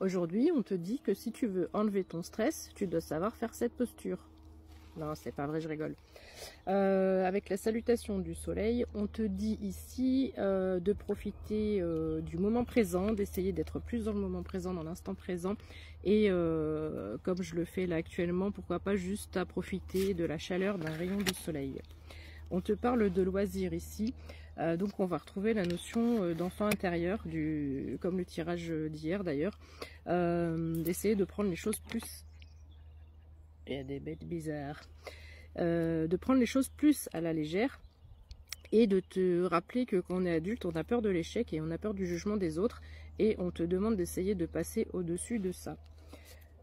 aujourd'hui, on te dit que si tu veux enlever ton stress, tu dois savoir faire cette posture. Non, c'est pas vrai, je rigole. Avec la salutation du soleil, on te dit ici de profiter du moment présent, d'essayer d'être plus dans le moment présent, dans l'instant présent. Et comme je le fais là actuellement, pourquoi pas juste à profiter de la chaleur d'un rayon de soleil. On te parle de loisirs ici. Donc on va retrouver la notion d'enfant intérieur, comme le tirage d'hier d'ailleurs, d'essayer de prendre les choses plus... Il y a des bêtes bizarres. De prendre les choses plus à la légère et de te rappeler que quand on est adulte, on a peur de l'échec et on a peur du jugement des autres et on te demande d'essayer de passer au-dessus de ça.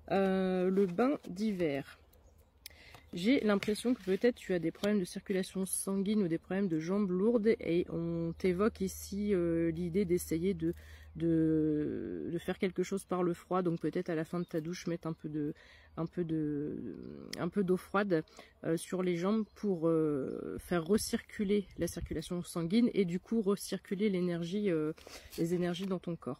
Le bain d'hiver. J'ai l'impression que peut-être tu as des problèmes de circulation sanguine ou des problèmes de jambes lourdes et on t'évoque ici l'idée d'essayer de faire quelque chose par le froid, donc peut-être à la fin de ta douche mettre un peu d'eau froide sur les jambes pour faire recirculer la circulation sanguine et du coup recirculer les énergies dans ton corps.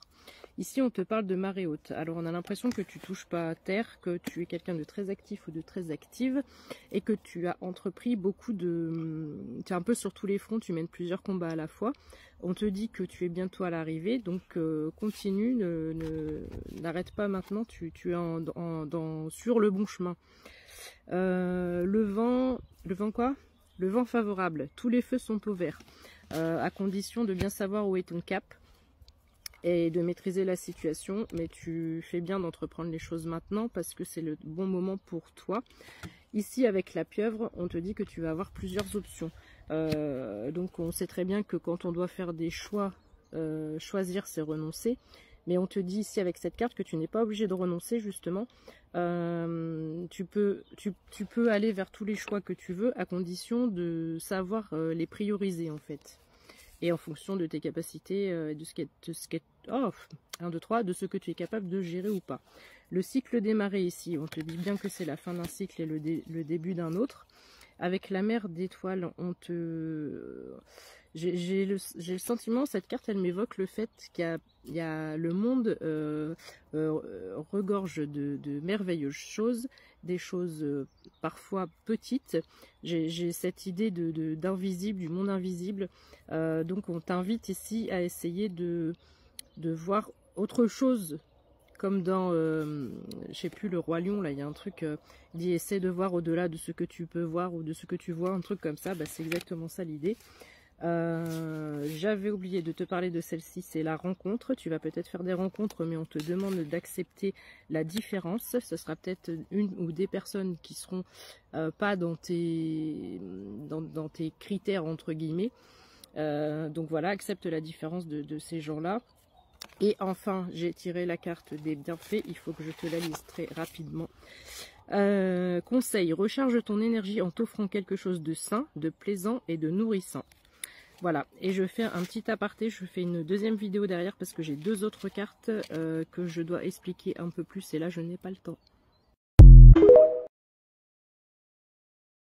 Ici on te parle de marée haute, alors on a l'impression que tu touches pas à terre, que tu es quelqu'un de très actif ou de très active et que tu as entrepris beaucoup de... Tu es un peu sur tous les fronts, tu mènes plusieurs combats à la fois. On te dit que tu es bientôt à l'arrivée, donc continue, n'arrête pas maintenant, tu es sur le bon chemin. Le vent quoi? Le vent favorable, tous les feux sont au vert, à condition de bien savoir où est ton cap et de maîtriser la situation, mais tu fais bien d'entreprendre les choses maintenant parce que c'est le bon moment pour toi. Ici avec la pieuvre, on te dit que tu vas avoir plusieurs options. Donc on sait très bien que quand on doit faire des choix, choisir c'est renoncer. Mais on te dit ici avec cette carte que tu n'es pas obligé de renoncer justement. Tu peux aller vers tous les choix que tu veux à condition de savoir les prioriser en fait. Et en fonction de tes capacités et de ce que tu es capable de gérer ou pas. Le cycle des marées ici, on te dit bien que c'est la fin d'un cycle et le début d'un autre. Avec la mer d'étoiles, j'ai le sentiment, cette carte, elle m'évoque le fait qu'il y a le monde regorge de merveilleuses choses, des choses parfois petites. J'ai cette idée d'invisible, du monde invisible. Donc on t'invite ici à essayer de voir autre chose. Comme dans, je sais plus, le Roi Lion, là, il y a un truc, il dit essaie de voir au-delà de ce que tu peux voir ou de ce que tu vois, un truc comme ça, bah, c'est exactement ça l'idée. J'avais oublié de te parler de celle-ci, c'est la rencontre. Tu vas peut-être faire des rencontres, mais on te demande d'accepter la différence. Ce sera peut-être une ou des personnes qui seront pas dans tes critères, entre guillemets. Donc voilà, accepte la différence de ces gens-là. Et enfin, j'ai tiré la carte des bienfaits, il faut que je te la lise très rapidement. Conseil, recharge ton énergie en t'offrant quelque chose de sain, de plaisant et de nourrissant. Voilà, et je fais un petit aparté, je fais une deuxième vidéo derrière parce que j'ai deux autres cartes que je dois expliquer un peu plus et là je n'ai pas le temps.